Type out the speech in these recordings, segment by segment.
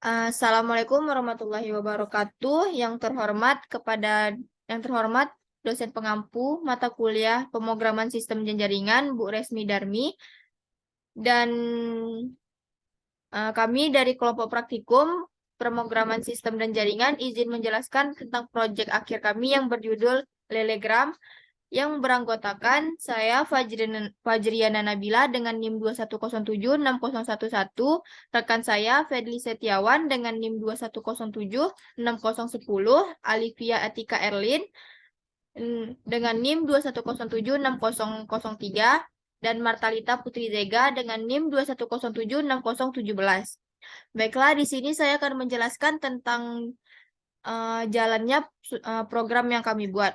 Assalamualaikum warahmatullahi wabarakatuh. Yang terhormat dosen pengampu mata kuliah pemrograman sistem dan jaringan Bu Resmi Darmi dan kami dari kelompok praktikum pemrograman sistem dan jaringan izin menjelaskan tentang proyek akhir kami yang berjudul Lelegram yang beranggotakan saya Fajriana Nabila dengan NIM 21076011, rekan saya Fedli Setiawan dengan NIM 21076010, Alivia Atika Erlin dengan NIM 21076003, dan Martalita Putri Zega dengan NIM 21076017. Baiklah, di sini saya akan menjelaskan tentang jalannya program yang kami buat.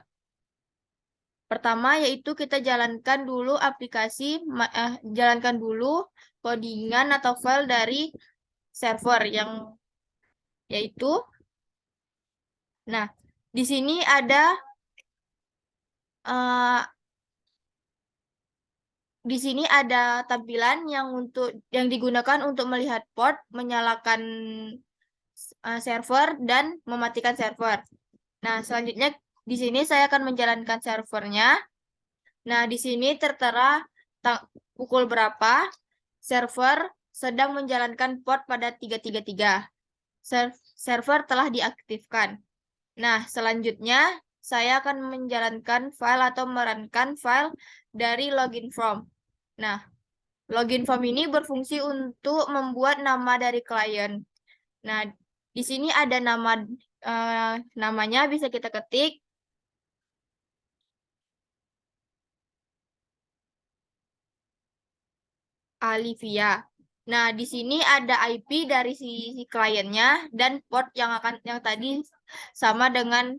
Pertama yaitu kita jalankan dulu codingan atau file dari server yang yaitu, nah di sini ada tampilan yang digunakan untuk melihat port, menyalakan server dan mematikan server. Nah, selanjutnya di sini saya akan menjalankan servernya. Nah, di sini tertera pukul berapa server sedang menjalankan port pada 333. Server telah diaktifkan. Nah, selanjutnya saya akan menjalankan file atau merankan file dari login form. Nah, login form ini berfungsi untuk membuat nama dari klien. Nah, di sini ada namanya bisa kita ketik. Alivia. Nah, di sini ada IP dari si kliennya dan port yang tadi sama dengan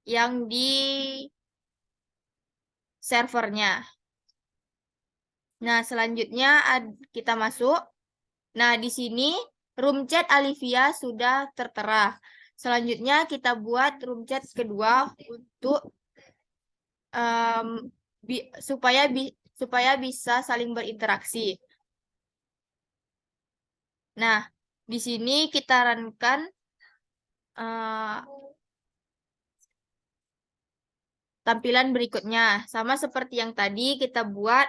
yang di servernya. Nah, selanjutnya kita masuk. Nah, di sini room chat Alivia sudah tertera. Selanjutnya kita buat room chat kedua untuk supaya bisa saling berinteraksi. Nah, di sini kita runkan tampilan berikutnya. Sama seperti yang tadi kita buat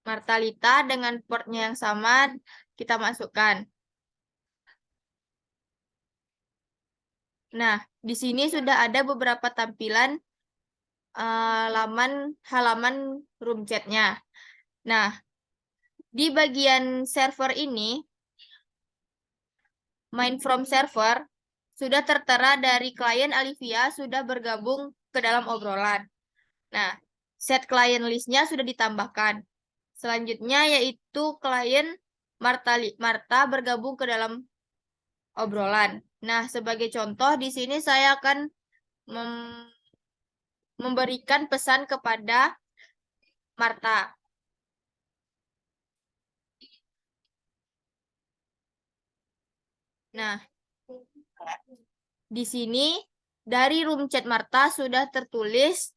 Martalita dengan portnya yang sama kita masukkan. Nah, di sini sudah ada beberapa tampilan halaman room chatnya. Nah, di bagian server ini, main from server, sudah tertera dari klien Alivia sudah bergabung ke dalam obrolan. Nah, set client list-nya sudah ditambahkan. Selanjutnya yaitu klien Marta bergabung ke dalam obrolan. Nah, sebagai contoh di sini saya akan memberikan pesan kepada Marta. Nah, di sini dari room chat Marta sudah tertulis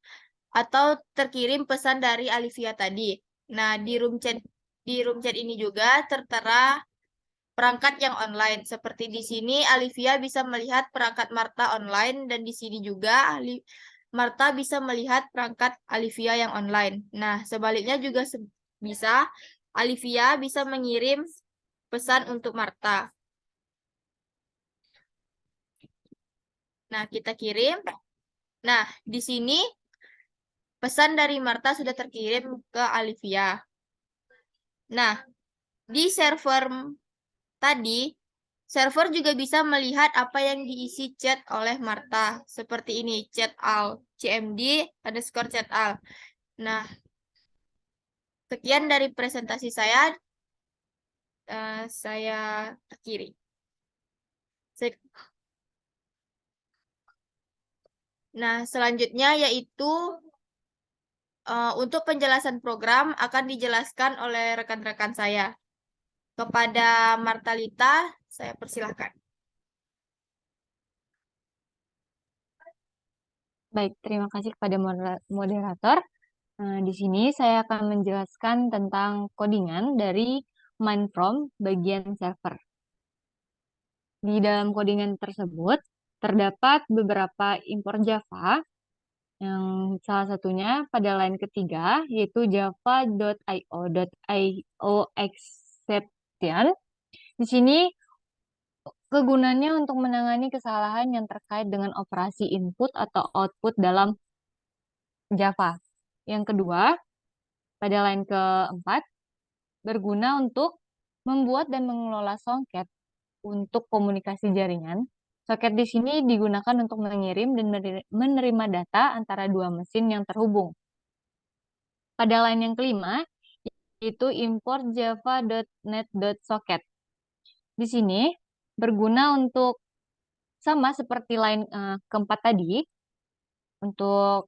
atau terkirim pesan dari Alivia tadi. Nah, di room chat ini juga tertera perangkat yang online. Seperti di sini Alivia bisa melihat perangkat Marta online dan di sini juga Marta bisa melihat perangkat Alivia yang online. Nah, sebaliknya juga bisa Alivia bisa mengirim pesan untuk Marta. Nah, kita kirim. Nah, di sini pesan dari Marta sudah terkirim ke Alivia. Nah, di server tadi, server juga bisa melihat apa yang diisi chat oleh Marta. Seperti ini, chat al, cmd_chat al. Nah, sekian dari presentasi saya. Saya akhiri. Nah, selanjutnya yaitu untuk penjelasan program akan dijelaskan oleh rekan-rekan saya. Kepada Martalita, saya persilahkan. Baik, terima kasih kepada moderator. Di sini saya akan menjelaskan tentang codingan dari main from bagian server. Di dalam codingan tersebut terdapat beberapa import Java yang salah satunya pada line ketiga yaitu java.io exception. Di sini kegunaannya untuk menangani kesalahan yang terkait dengan operasi input atau output dalam Java. Yang kedua, pada line keempat, berguna untuk membuat dan mengelola soket untuk komunikasi jaringan. Soket di sini digunakan untuk mengirim dan menerima data antara dua mesin yang terhubung. Pada line yang kelima, yaitu import java.net.socket. Di sini berguna untuk sama seperti line keempat tadi, untuk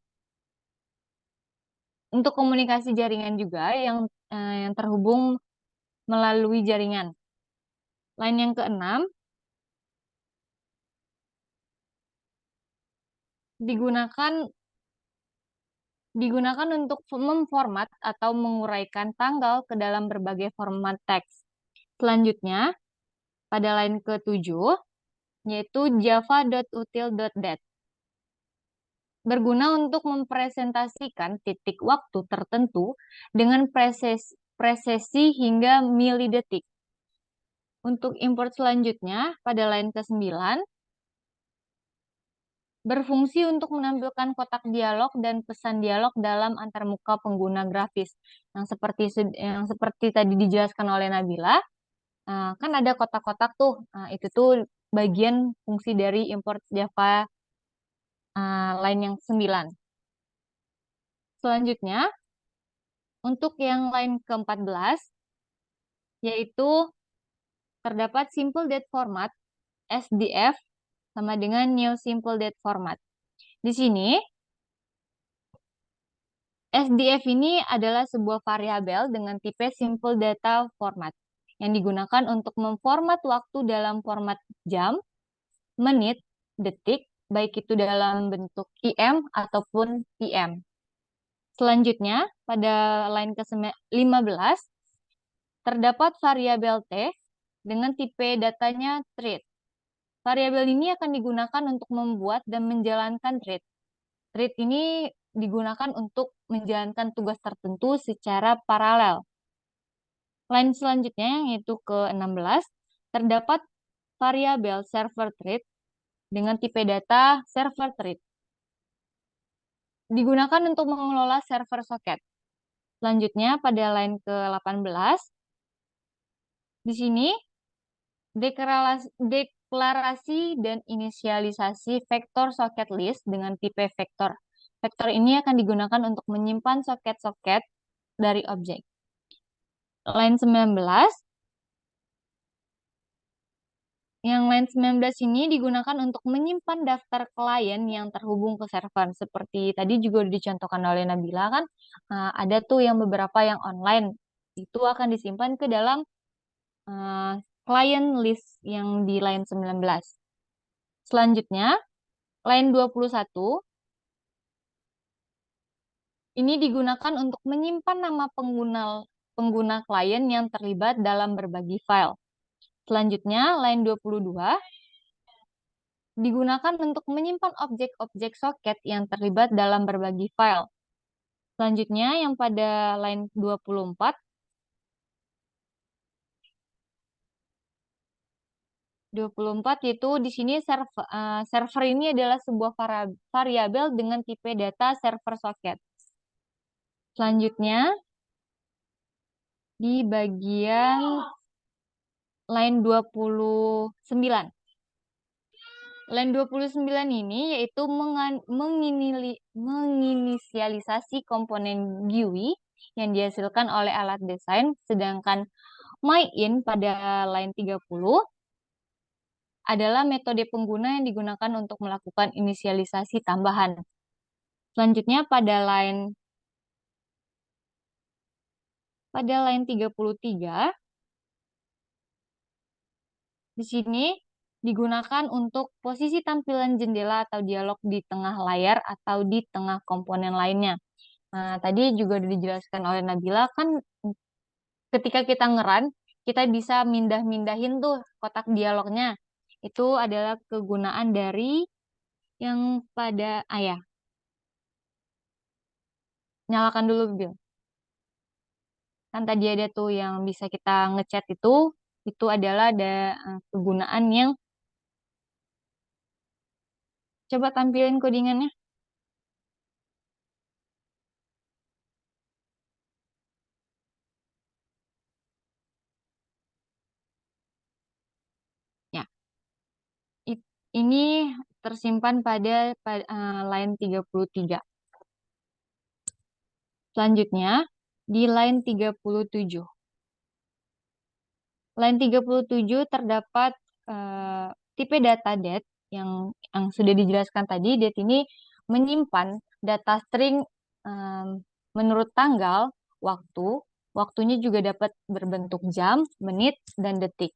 komunikasi jaringan juga yang terhubung melalui jaringan. Line yang keenam digunakan untuk memformat atau menguraikan tanggal ke dalam berbagai format teks. Selanjutnya, pada line ke-7, yaitu java.util.dat. Berguna untuk mempresentasikan titik waktu tertentu dengan presesi hingga milidetik. Untuk import selanjutnya, pada line ke-9, berfungsi untuk menampilkan kotak dialog dan pesan dialog dalam antarmuka pengguna grafis. Yang seperti tadi dijelaskan oleh Nabila, kan ada kotak-kotak tuh. Itu tuh bagian fungsi dari import Java line yang 9. Selanjutnya, untuk yang line ke-14, yaitu terdapat Simple Date Format, SDF, sama dengan New Simple Date Format. Di sini, SDF ini adalah sebuah variabel dengan tipe Simple Data Format yang digunakan untuk memformat waktu dalam format jam, menit, detik, baik itu dalam bentuk IM ataupun PM. Selanjutnya, pada line ke-15, terdapat variabel T dengan tipe datanya thread. Variabel ini akan digunakan untuk membuat dan menjalankan thread. Thread ini digunakan untuk menjalankan tugas tertentu secara paralel. Line selanjutnya, yaitu ke-16, terdapat variabel server thread dengan tipe data server thread. Digunakan untuk mengelola server soket. Selanjutnya, pada line ke-18, di sini deklarasi dan inisialisasi vektor soket list dengan tipe vektor. Vektor ini akan digunakan untuk menyimpan soket-soket dari objek. Line 19, yang line 19 ini digunakan untuk menyimpan daftar klien yang terhubung ke server. Seperti tadi juga dicontohkan oleh Nabila kan, ada tuh yang beberapa yang online. Itu akan disimpan ke dalam client list yang di line 19. Selanjutnya, line 21 ini digunakan untuk menyimpan nama pengguna klien yang terlibat dalam berbagi file. Selanjutnya, line 22 digunakan untuk menyimpan objek-objek soket yang terlibat dalam berbagi file. Selanjutnya, yang pada line 24 yaitu di sini server ini adalah sebuah variabel dengan tipe data server soket. Selanjutnya, di bagian line 29. Line 29 ini yaitu menginisialisasi komponen GUI yang dihasilkan oleh alat desain, sedangkan MyIn pada line 30 adalah metode pengguna yang digunakan untuk melakukan inisialisasi tambahan. Selanjutnya pada line 33, di sini digunakan untuk posisi tampilan jendela atau dialog di tengah layar atau di tengah komponen lainnya. Nah, tadi juga dijelaskan oleh Nabila kan ketika kita ngeran, kita bisa mindah-mindahin tuh kotak dialognya. Itu adalah kegunaan dari yang pada ya, nyalakan dulu Bill. Kan tadi ada tuh yang bisa kita ngechat itu adalah ada kegunaan yang coba tampilin codingannya. Ya, ini tersimpan pada, line 33. Selanjutnya di line 37. Line 37 terdapat tipe data date yang sudah dijelaskan tadi. Date ini menyimpan data string menurut tanggal, waktu. Waktunya juga dapat berbentuk jam, menit, dan detik.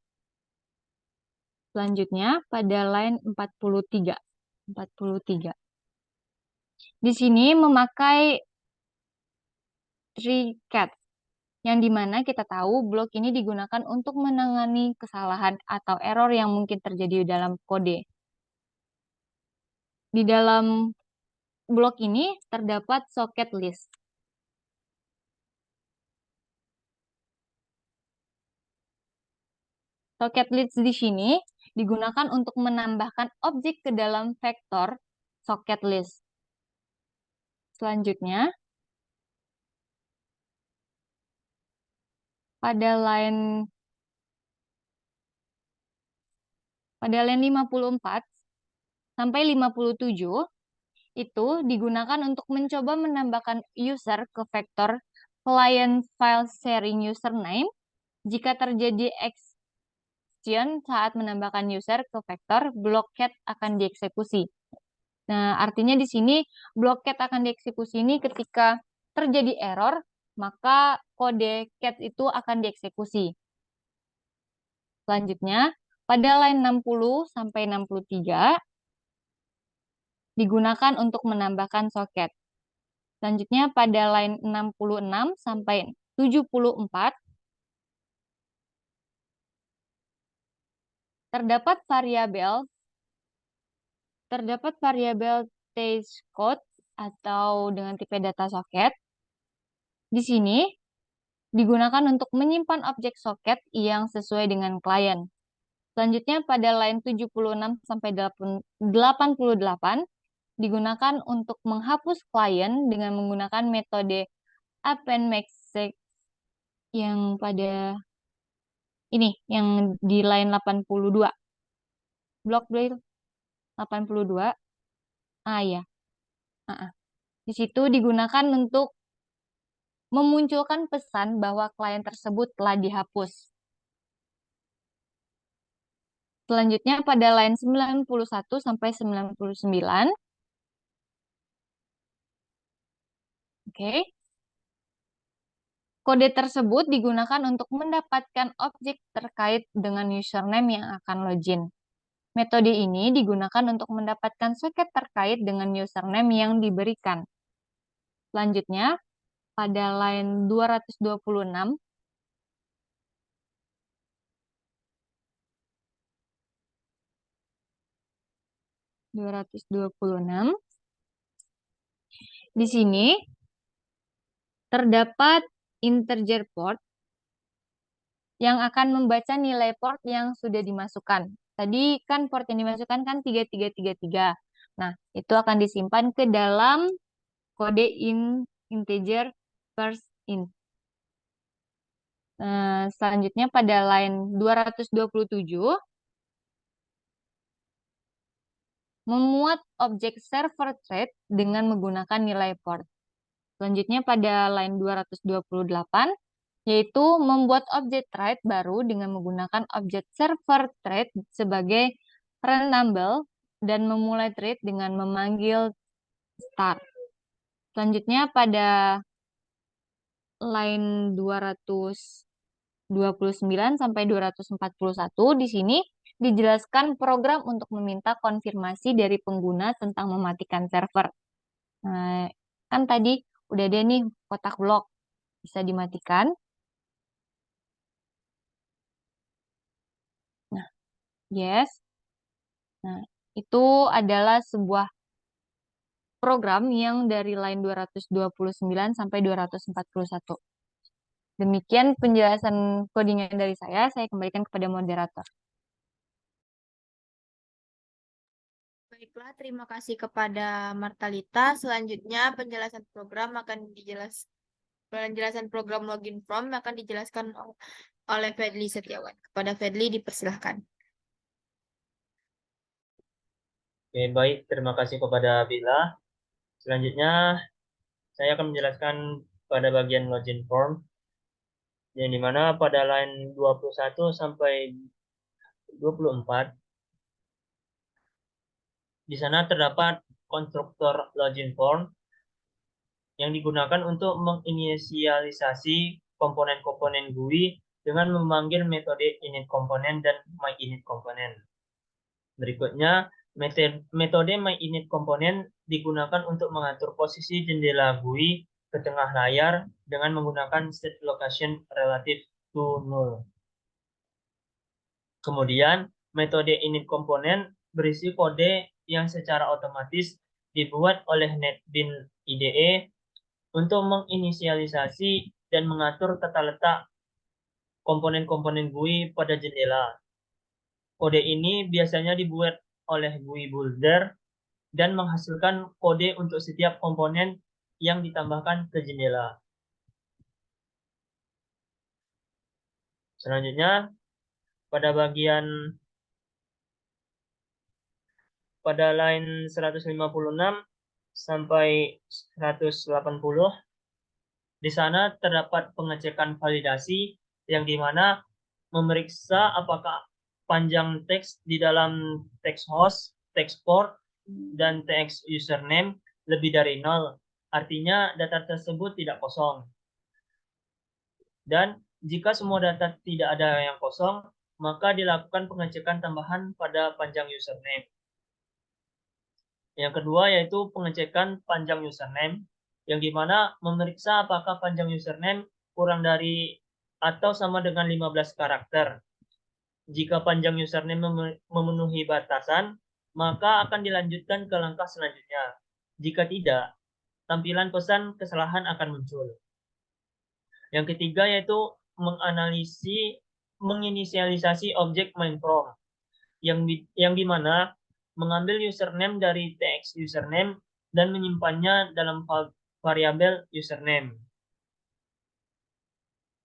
Selanjutnya pada line 43. 43. Di sini memakai TreeCat, yang dimana kita tahu blok ini digunakan untuk menangani kesalahan atau error yang mungkin terjadi dalam kode. Di dalam blok ini terdapat socket list. Socket list di sini digunakan untuk menambahkan objek ke dalam vektor socket list. Selanjutnya, pada line 54 sampai 57 itu digunakan untuk mencoba menambahkan user ke vektor client file sharing username jika terjadi action saat menambahkan user ke vektor blockcat akan dieksekusi. Nah, artinya di sini blockcat akan dieksekusi ini ketika terjadi error, maka kode cat itu akan dieksekusi. Selanjutnya, pada line 60 sampai 63 digunakan untuk menambahkan soket. Selanjutnya pada line 66 sampai 74 terdapat variabel stage code atau dengan tipe data soket. Di sini digunakan untuk menyimpan objek soket yang sesuai dengan klien. Selanjutnya pada line 76 sampai 88 digunakan untuk menghapus klien dengan menggunakan metode append message yang pada ini yang di line 82. Blok 82. Ya. Di situ digunakan untuk memunculkan pesan bahwa klien tersebut telah dihapus. Selanjutnya pada line 91 sampai 99. Oke. Kode tersebut digunakan untuk mendapatkan objek terkait dengan username yang akan login. Metode ini digunakan untuk mendapatkan soket terkait dengan username yang diberikan. Selanjutnya, pada line 226, di sini terdapat integer port yang akan membaca nilai port yang sudah dimasukkan. Tadi kan port yang dimasukkan kan 3333. Nah, itu akan disimpan ke dalam kode integer first int. Selanjutnya pada line 227 memuat objek server thread dengan menggunakan nilai port. Selanjutnya pada line 228 yaitu membuat objek thread baru dengan menggunakan objek server thread sebagai runnable dan memulai thread dengan memanggil start. Selanjutnya pada line 229 sampai 241 di sini dijelaskan program untuk meminta konfirmasi dari pengguna tentang mematikan server. Nah, kan tadi udah ada nih kotak blok bisa dimatikan. Nah, yes. Nah, itu adalah sebuah program yang dari line 229 sampai 241. Demikian penjelasan codingan dari saya kembalikan kepada moderator. Baiklah, terima kasih kepada Martalita. Selanjutnya penjelasan program login form akan dijelaskan oleh Fedli Setiawan. Kepada Fedli dipersilahkan. Oke, baik. Terima kasih kepada Bila. Selanjutnya, saya akan menjelaskan pada bagian login form, yang dimana pada line 21 sampai 24, di sana terdapat konstruktor login form yang digunakan untuk menginisialisasi komponen-komponen GUI dengan memanggil metode init komponen dan myInit komponen. Berikutnya, metode myInit komponen digunakan untuk mengatur posisi jendela GUI ke tengah layar dengan menggunakan set location relative to null. Kemudian, metode init komponen berisi kode yang secara otomatis dibuat oleh NetBeans IDE untuk menginisialisasi dan mengatur tata letak komponen-komponen GUI pada jendela. Kode ini biasanya dibuat oleh GUI builder dan menghasilkan kode untuk setiap komponen yang ditambahkan ke jendela. Selanjutnya, pada line 156 sampai 180, di sana terdapat pengecekan validasi yang dimana memeriksa apakah panjang teks di dalam teks host, teks port, dan teks username lebih dari 0. Artinya data tersebut tidak kosong. Dan jika semua data tidak ada yang kosong, maka dilakukan pengecekan tambahan pada panjang username. Yang kedua yaitu pengecekan panjang username, yang dimana memeriksa apakah panjang username kurang dari atau sama dengan 15 karakter. Jika panjang username memenuhi batasan, maka akan dilanjutkan ke langkah selanjutnya. Jika tidak, tampilan pesan kesalahan akan muncul. Yang ketiga yaitu menginisialisasi objek main_from, yang dimana mengambil username dari teks username dan menyimpannya dalam variabel username.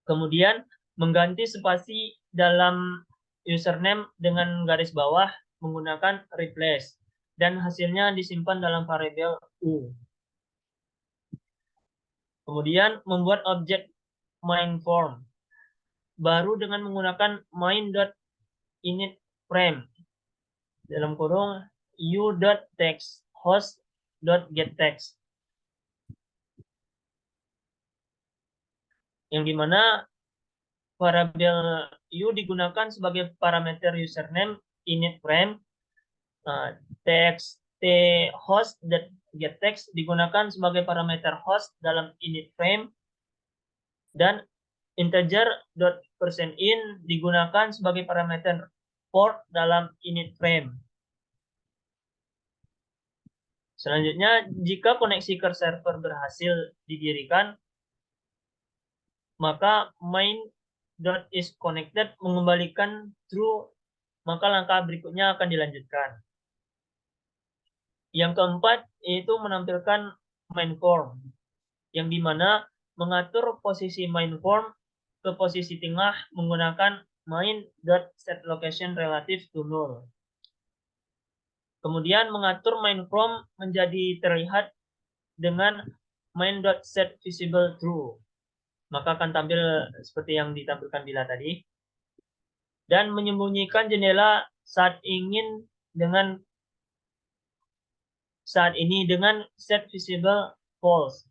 Kemudian mengganti spasi dalam username dengan garis bawah menggunakan replace dan hasilnya disimpan dalam variabel u. Kemudian membuat objek main_from baru dengan menggunakan main.initFrame dalam kurung u.textHost.getText, yang dimana variabel u digunakan sebagai parameter username initFrame, textHost.getText digunakan sebagai parameter host dalam initFrame, dan integer.percent_in digunakan sebagai parameter port dalam initFrame. Selanjutnya, jika koneksi ke server berhasil didirikan, maka main.isConnected mengembalikan true, maka langkah berikutnya akan dilanjutkan. Yang keempat yaitu menampilkan main_from, yang dimana mengatur posisi main_from ke posisi tengah menggunakan main.setLocation relative to null. Kemudian mengatur main_from menjadi terlihat dengan main.setVisibleTrue, maka akan tampil seperti yang ditampilkan Bila tadi. Dan menyembunyikan jendela saat ini dengan setVisibleFalse.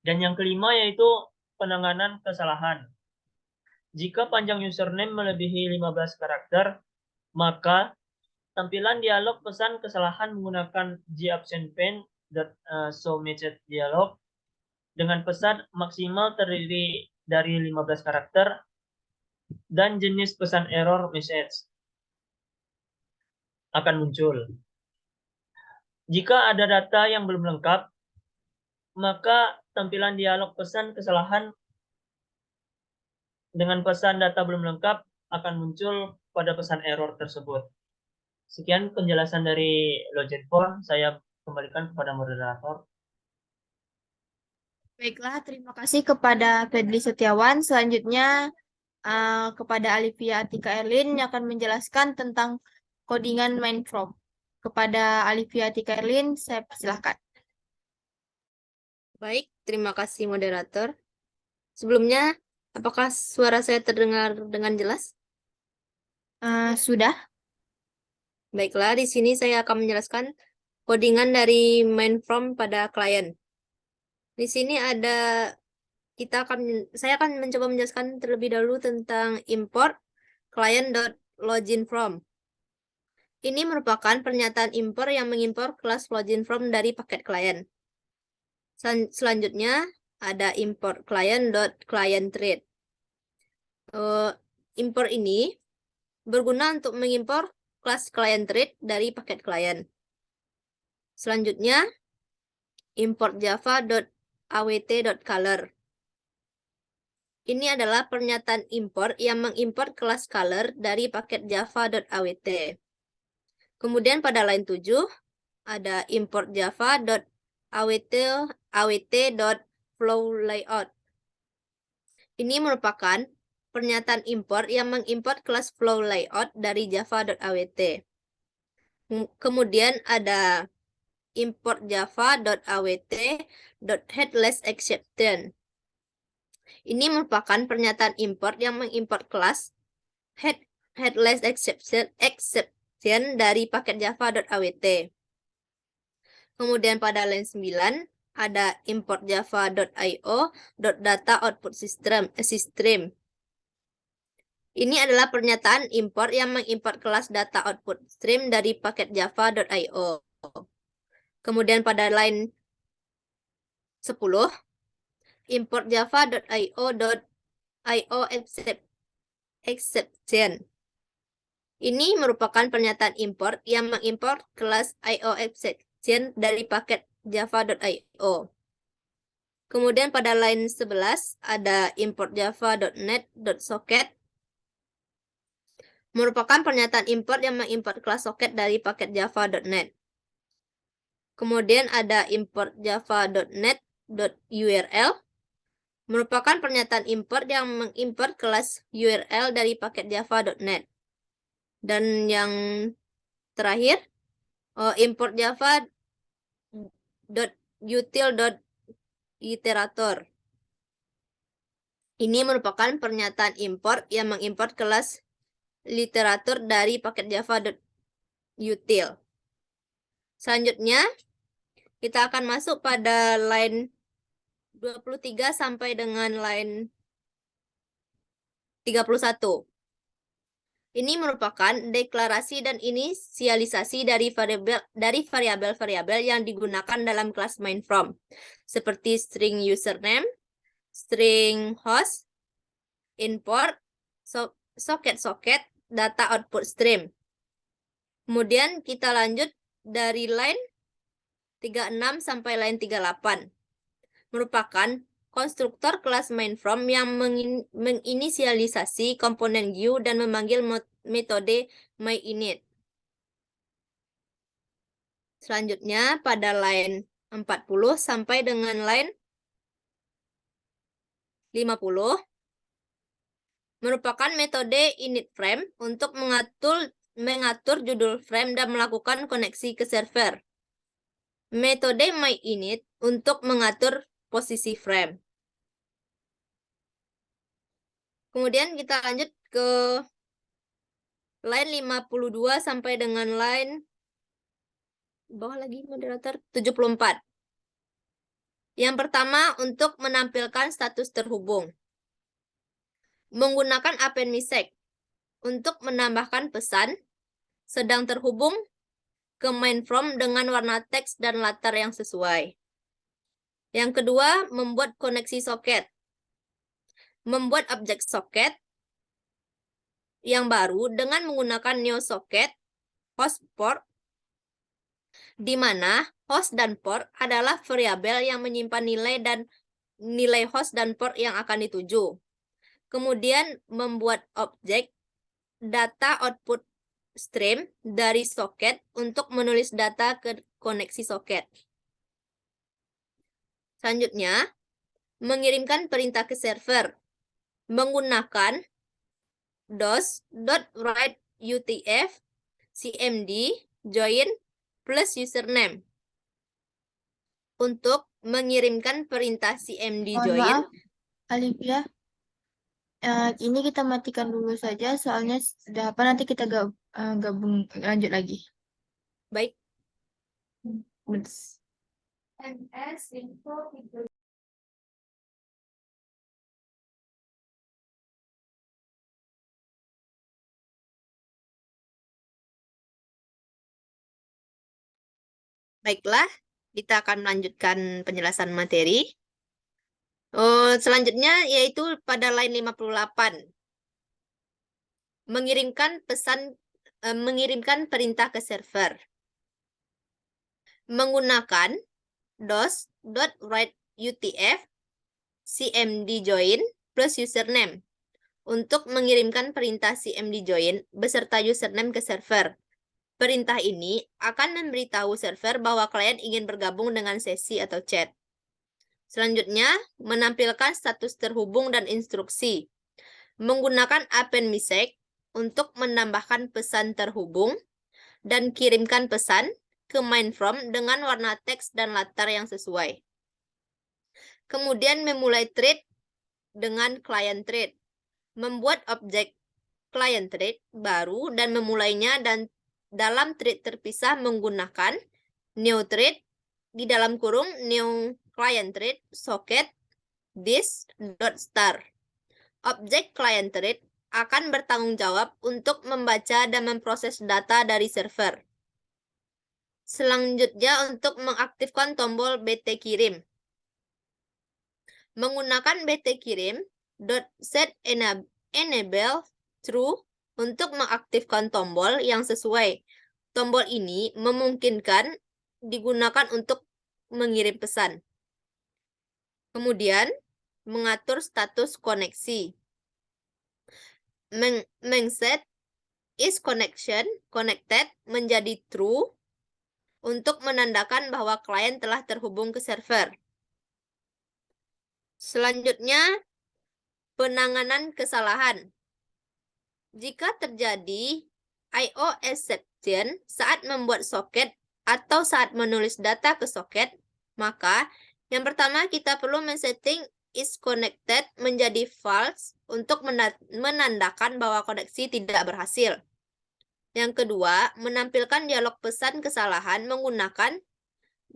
Dan yang kelima yaitu penanganan kesalahan. Jika panjang username melebihi 15 karakter, maka tampilan dialog pesan kesalahan menggunakan gAbsentPane.showMessageDialog dengan pesan maksimal terdiri dari 15 karakter dan jenis pesan error message. akan muncul. Jika ada data yang belum lengkap, maka tampilan dialog pesan kesalahan dengan pesan data belum lengkap akan muncul pada pesan error tersebut. Sekian penjelasan dari Login Form, saya kembalikan kepada moderator. Baiklah, terima kasih kepada Fedri Setiawan. Selanjutnya kepada Alivia Atika Erlin yang akan menjelaskan tentang codingan mainframe. Kepada Alivia Atika Erlin, saya persilahkan. Baik, terima kasih moderator. Sebelumnya, apakah suara saya terdengar dengan jelas? Sudah? Baiklah, di sini saya akan menjelaskan codingan dari mainframe pada klien. Di sini saya akan mencoba menjelaskan terlebih dahulu tentang import client.loginFrom. Ini merupakan pernyataan import yang mengimpor kelas loginFrom dari paket klien. Selanjutnya ada import client.clientThread. Import ini berguna untuk mengimpor kelas client_thread dari paket klien. Selanjutnya, import java.awt.color. Ini adalah pernyataan import yang mengimport kelas color dari paket java.awt. Kemudian pada line 7, ada import java.awt.flowLayout. Ini merupakan pernyataan import yang mengimport kelas flowLayout dari java.awt. Kemudian ada import java.awt.headlessException. Ini merupakan pernyataan import yang mengimport kelas headlessException dari paket java.awt. Kemudian pada line 9 ada import java.io.dataOutputStream. Ini adalah pernyataan import yang mengimport kelas data output stream dari paket java.io. Kemudian pada line 10, import java.io.ioException. Ini merupakan pernyataan import yang mengimport kelas ioException dari paket java.io. Kemudian pada line 11 ada import java.net.socket. Merupakan pernyataan import yang mengimport kelas socket dari paket java.net. Kemudian ada import java.net.url. Merupakan pernyataan import yang mengimport kelas URL dari paket java.net. Dan yang terakhir, import java.util.iterator. Ini merupakan pernyataan import yang mengimport kelas literatur dari paket java.util. Selanjutnya, kita akan masuk pada line 23 sampai dengan line 31. Ini merupakan deklarasi dan inisialisasi dari variabel-variabel yang digunakan dalam kelas mainframe, seperti string username, string host, import, socket, data output stream. Kemudian kita lanjut dari line 36 sampai line 38. Merupakan konstruktor kelas mainframe yang menginisialisasi komponen GUI dan memanggil metode myInit. Selanjutnya pada line 40 sampai dengan line 50 merupakan metode initFrame untuk mengatur judul frame dan melakukan koneksi ke server. Metode myInit untuk mengatur posisi frame. Kemudian kita lanjut ke line 52 sampai dengan line bawah lagi moderator 74. Yang pertama untuk menampilkan status terhubung. Menggunakan append message untuk menambahkan pesan sedang terhubung ke mainframe dengan warna teks dan latar yang sesuai. Yang kedua, membuat koneksi soket. Membuat objek soket yang baru dengan menggunakan new socket host port, di mana host dan port adalah variabel yang menyimpan nilai dan nilai host dan port yang akan dituju. Kemudian membuat objek data output stream dari soket untuk menulis data ke koneksi soket. Selanjutnya, mengirimkan perintah ke server menggunakan dos.writeUTF cmd join plus username. Untuk mengirimkan perintah cmd Mohon join, maaf, Alivia. Ini kita matikan dulu saja, soalnya sudah apa nanti kita gabung lanjut lagi. baik. MS info Baiklah, kita akan melanjutkan penjelasan materi. Selanjutnya yaitu pada line 58. Mengirimkan perintah ke server. Menggunakan dos.writeUTF cmd join plus username untuk mengirimkan perintah cmd join beserta username ke server. Perintah ini akan memberitahu server bahwa klien ingin bergabung dengan sesi atau chat. Selanjutnya, menampilkan status terhubung dan instruksi. Menggunakan append message untuk menambahkan pesan terhubung dan kirimkan pesan ke main from dengan warna teks dan latar yang sesuai. Kemudian memulai thread dengan client thread. Membuat objek client thread baru dan memulainya dan dalam thread terpisah menggunakan new thread di dalam kurung new client thread socket this.star. Objek client thread akan bertanggung jawab untuk membaca dan memproses data dari server. Selanjutnya untuk mengaktifkan tombol BT kirim. Menggunakan BT kirim .set enable true untuk mengaktifkan tombol yang sesuai. Tombol ini memungkinkan digunakan untuk mengirim pesan. Kemudian, mengatur status koneksi. Mengset is connection connected menjadi true untuk menandakan bahwa klien telah terhubung ke server. Selanjutnya, penanganan kesalahan. Jika terjadi I/O exception saat membuat soket atau saat menulis data ke soket, maka yang pertama kita perlu men-setting is connected menjadi false untuk menandakan bahwa koneksi tidak berhasil. Yang kedua, menampilkan dialog pesan kesalahan menggunakan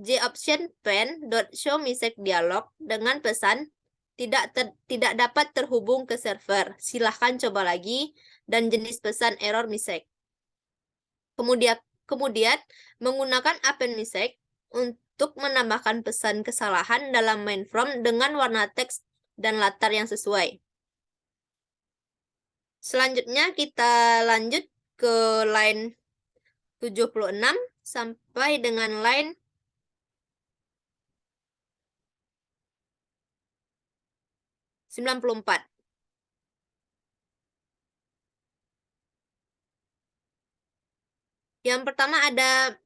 JOption pane.show message dialog dengan pesan tidak dapat terhubung ke server. Silahkan coba lagi dan jenis pesan error message. Kemudian menggunakan append message untuk menambahkan pesan kesalahan dalam main from dengan warna teks dan latar yang sesuai. Selanjutnya kita lanjut ke line 76 sampai dengan line 94. Yang pertama ada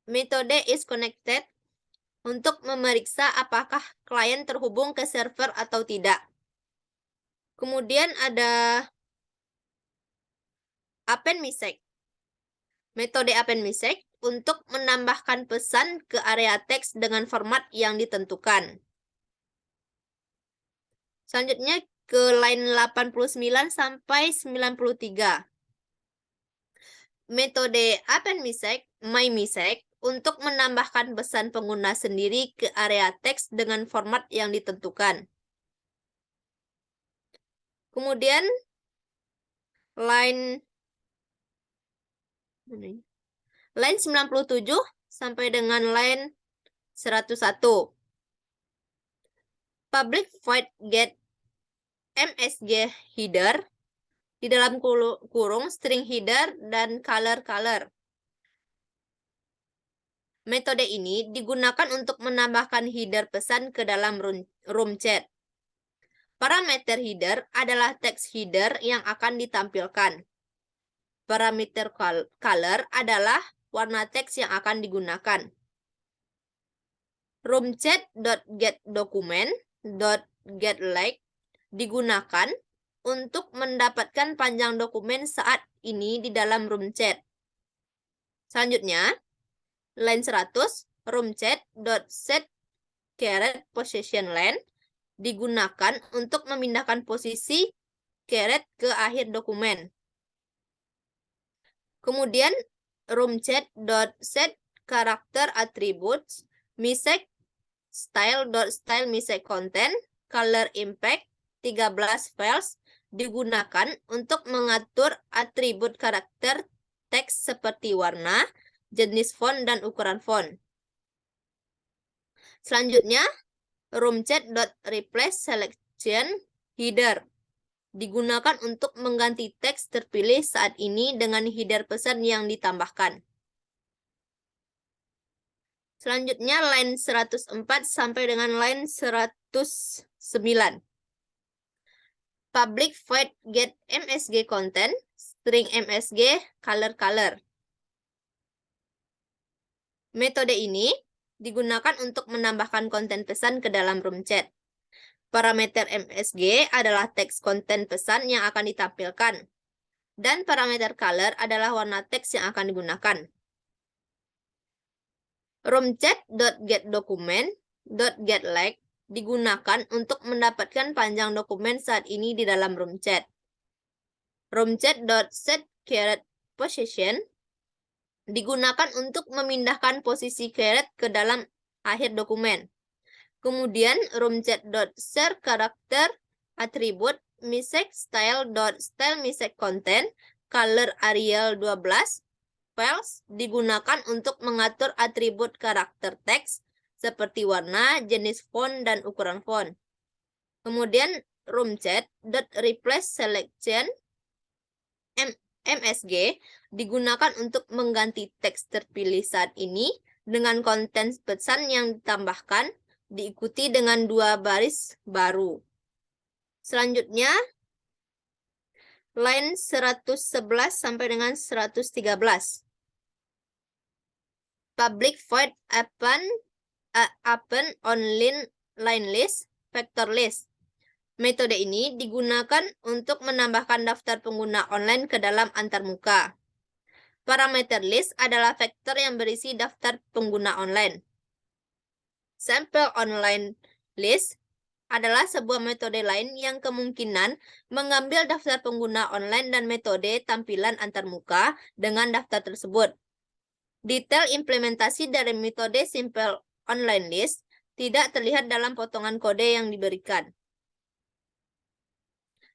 metode is connected untuk memeriksa apakah klien terhubung ke server atau tidak. Kemudian ada append message. Metode append message untuk menambahkan pesan ke area teks dengan format yang ditentukan. Selanjutnya ke line 89 sampai 93. Metode append message, my message, untuk menambahkan pesan pengguna sendiri ke area teks dengan format yang ditentukan. Kemudian line 97 sampai dengan line 101. Public void get MSG header di dalam kurung string header dan color. Metode ini digunakan untuk menambahkan header pesan ke dalam room chat. Parameter header adalah teks header yang akan ditampilkan. Parameter color adalah warna teks yang akan digunakan. roomchat.getDocument.getLike digunakan untuk mendapatkan panjang dokumen saat ini di dalam room chat. Selanjutnya, line 100 roomchat.setCaretPositionLength digunakan untuk memindahkan posisi caret ke akhir dokumen. Kemudian roomchat.setCharacterAttributes misec style.stylemiseccontent color impact 13 files digunakan untuk mengatur atribut karakter teks seperti warna, jenis font, dan ukuran font. Selanjutnya, roomchat.replaceSelection header digunakan untuk mengganti teks terpilih saat ini dengan header pesan yang ditambahkan. Selanjutnya, line 104 sampai dengan line 109. Public void get MSG content, string MSG, color. Metode ini digunakan untuk menambahkan konten pesan ke dalam room chat. Parameter MSG adalah teks konten pesan yang akan ditampilkan. Dan parameter color adalah warna teks yang akan digunakan. roomchat.getDocument.getLike digunakan untuk mendapatkan panjang dokumen saat ini di dalam room chat. roomchat.setCaretPosition digunakan untuk memindahkan posisi caret ke dalam akhir dokumen. Kemudian roomchat.setCharacterAttribute misecStyle.stylemiseccontent color Arial 12 files digunakan untuk mengatur atribut karakter teks seperti warna, jenis font, dan ukuran font. Kemudian roomchat.replaceSelection MSG digunakan untuk mengganti teks terpilih saat ini dengan konten pesan yang ditambahkan diikuti dengan 2 baris baru. Selanjutnya, line 111 sampai dengan 113. Public void append on line list, vector list. Metode ini digunakan untuk menambahkan daftar pengguna online ke dalam antarmuka. Parameter list adalah vektor yang berisi daftar pengguna online. Sample online list adalah sebuah metode lain yang kemungkinan mengambil daftar pengguna online dan metode tampilan antarmuka dengan daftar tersebut. Detail implementasi dari metode simple online list tidak terlihat dalam potongan kode yang diberikan.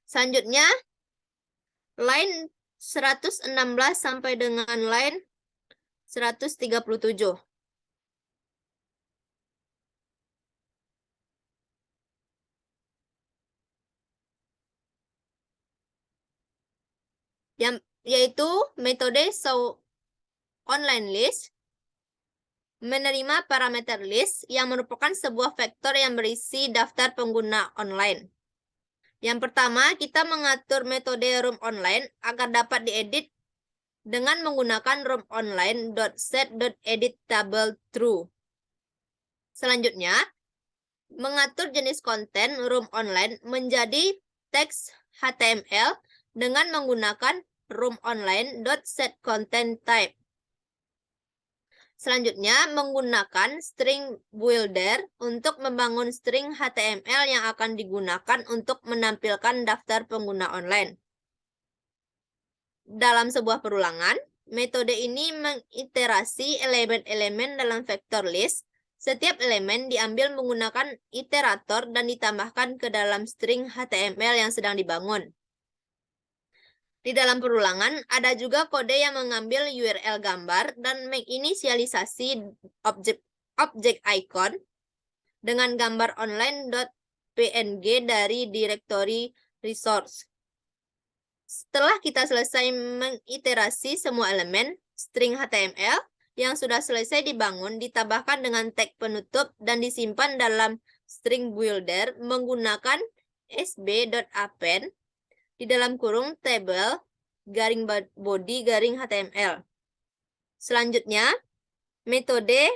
Selanjutnya, line 116 sampai dengan line 137. Yaitu metode showOnlineList menerima parameter list yang merupakan sebuah vektor yang berisi daftar pengguna online. Yang pertama, kita mengatur metode roomOnline agar dapat diedit dengan menggunakan roomOnline.set.editTableTrue. Selanjutnya, mengatur jenis konten roomOnline menjadi teks HTML dengan menggunakan roomOnline.setContentType. Selanjutnya, menggunakan string builder untuk membangun string HTML yang akan digunakan untuk menampilkan daftar pengguna online. Dalam sebuah perulangan, metode ini mengiterasi elemen-elemen dalam vector list. Setiap elemen diambil menggunakan iterator dan ditambahkan ke dalam string HTML yang sedang dibangun. Di dalam perulangan, ada juga kode yang mengambil URL gambar dan menginisialisasi objek icon dengan gambar online.png dari direktori resource. Setelah kita selesai mengiterasi semua elemen string HTML, yang sudah selesai dibangun ditambahkan dengan tag penutup dan disimpan dalam string builder menggunakan sb.append di dalam kurung table garing body garing HTML. Selanjutnya, metode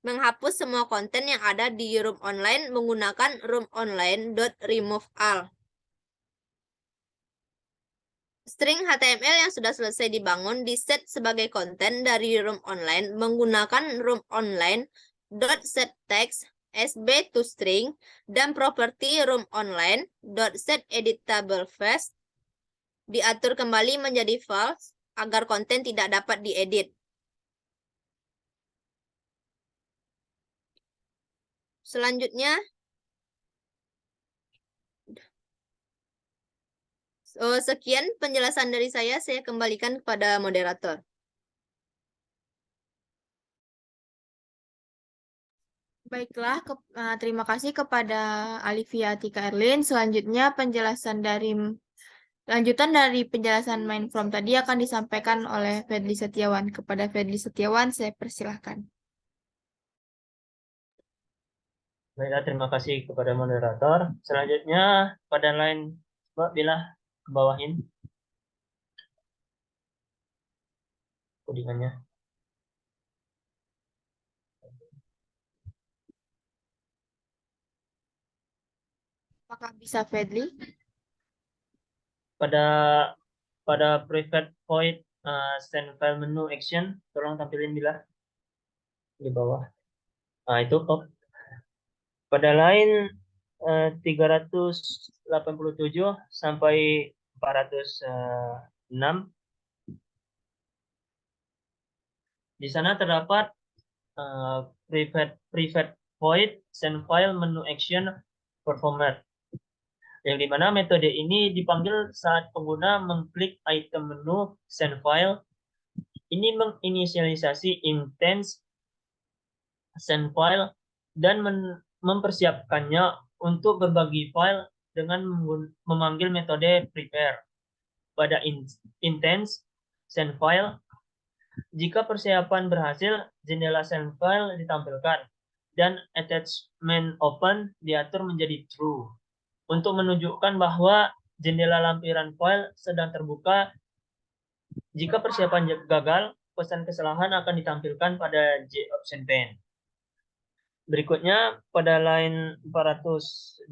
menghapus semua konten yang ada di room online menggunakan roomonline.removeAll. String HTML yang sudah selesai dibangun diset sebagai konten dari room online menggunakan roomonline.setText sb to string dan properti roomonline.setEditable_fields diatur kembali menjadi false agar konten tidak dapat diedit. Selanjutnya, sekian penjelasan dari saya kembalikan kepada moderator. Baiklah, terima kasih kepada Alivia Tika Erlin. Selanjutnya lanjutan dari penjelasan main from tadi akan disampaikan oleh Fedli Setiawan. Kepada Fedli Setiawan, saya persilahkan. Baiklah, terima kasih kepada moderator. Selanjutnya pada line Mbak Bila ke bawahin codingannya. Apakah bisa Fedli? Pada private void send file menu action, tolong tampilin Bila di bawah. Nah, itu top. Pada line 387 sampai 406 di sana terdapat private void send file menu action performat, yang dimana metode ini dipanggil saat pengguna mengklik item menu send file. Ini menginisialisasi intents send file dan mempersiapkannya untuk berbagi file dengan memanggil metode prepare. Pada intents send file, jika persiapan berhasil, jendela send file ditampilkan dan attachment open diatur menjadi true untuk menunjukkan bahwa jendela lampiran file sedang terbuka. Jika persiapan gagal, pesan kesalahan akan ditampilkan pada J-Option pane. Berikutnya pada line 425,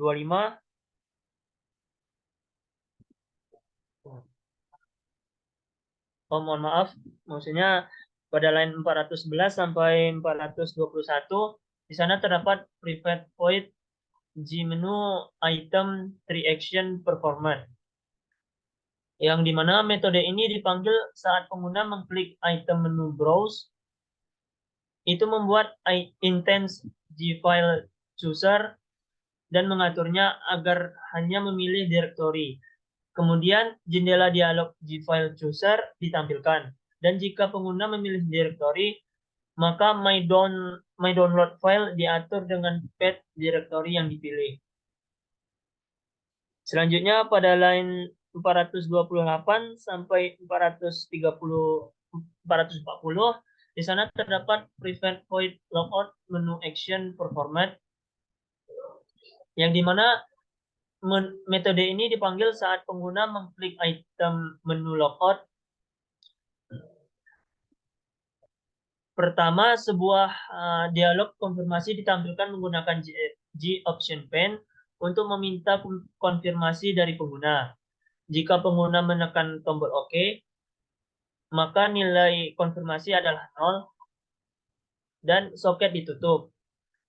mohon maaf, maksudnya pada line 411 sampai 421, di sana terdapat private void G menu item 3 action performance, yang dimana metode ini dipanggil saat pengguna mengklik item menu browse. Itu membuat intents G file chooser dan mengaturnya agar hanya memilih directory. Kemudian jendela dialog G file chooser ditampilkan, dan jika pengguna memilih directory, maka my download file diatur dengan path directory yang dipilih. Selanjutnya pada line 428 sampai 440 di sana terdapat prevent void logout menu action performat, yang dimana metode ini dipanggil saat pengguna mengklik item menu logout. Pertama, sebuah dialog konfirmasi ditampilkan menggunakan J-Option pane untuk meminta konfirmasi dari pengguna. Jika pengguna menekan tombol OK, maka nilai konfirmasi adalah 0 dan soket ditutup.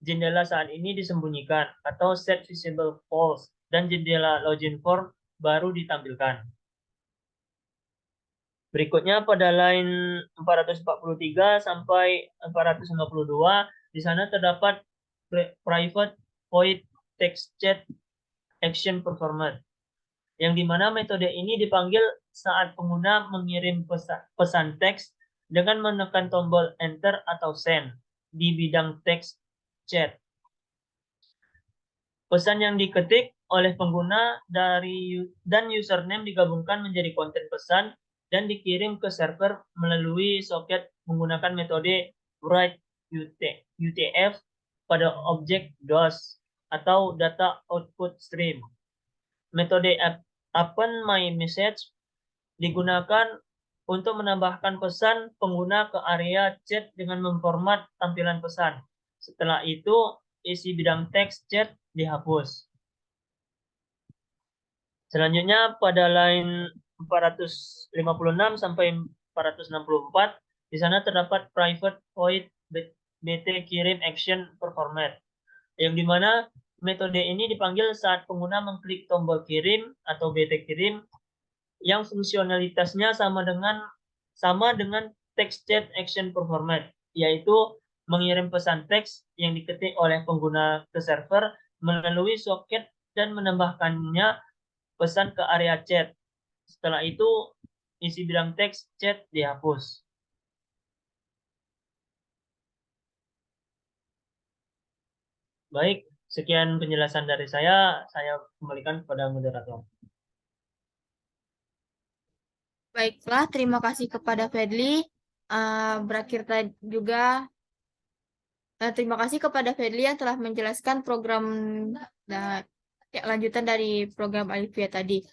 Jendela saat ini disembunyikan atau set visible false, dan jendela login form baru ditampilkan. Berikutnya pada line 443 sampai 452, di sana terdapat private void text chat action performance, yang dimana metode ini dipanggil saat pengguna mengirim pesan teks dengan menekan tombol enter atau send di bidang teks chat. Pesan yang diketik oleh pengguna dan username digabungkan menjadi konten pesan dan dikirim ke server melalui soket menggunakan metode write UTF pada objek DOS atau data output stream. Metode append my message digunakan untuk menambahkan pesan pengguna ke area chat dengan memformat tampilan pesan. Setelah itu, isi bidang teks chat dihapus. Selanjutnya pada line 456 sampai 464, di sana terdapat private void BT kirim action per format, yang dimana metode ini dipanggil saat pengguna mengklik tombol kirim atau BT kirim yang fungsionalitasnya sama dengan text chat action per format, yaitu mengirim pesan teks yang diketik oleh pengguna ke server melalui soket dan menambahkannya pesan ke area chat. Setelah itu, isi bidang teks chat dihapus. Baik, sekian penjelasan dari saya kembalikan kepada moderator. Baiklah, terima kasih kepada Fedli. Terima kasih kepada Fedli yang telah menjelaskan program lanjutan dari program Alifia tadi.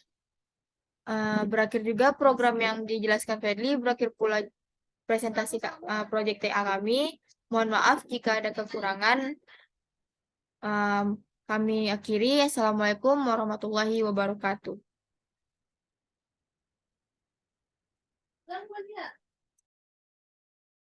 Berakhir juga program yang dijelaskan Fedli, berakhir pula presentasi proyek TA kami. Mohon maaf jika ada kekurangan. Kami akhiri. Assalamualaikum warahmatullahi wabarakatuh.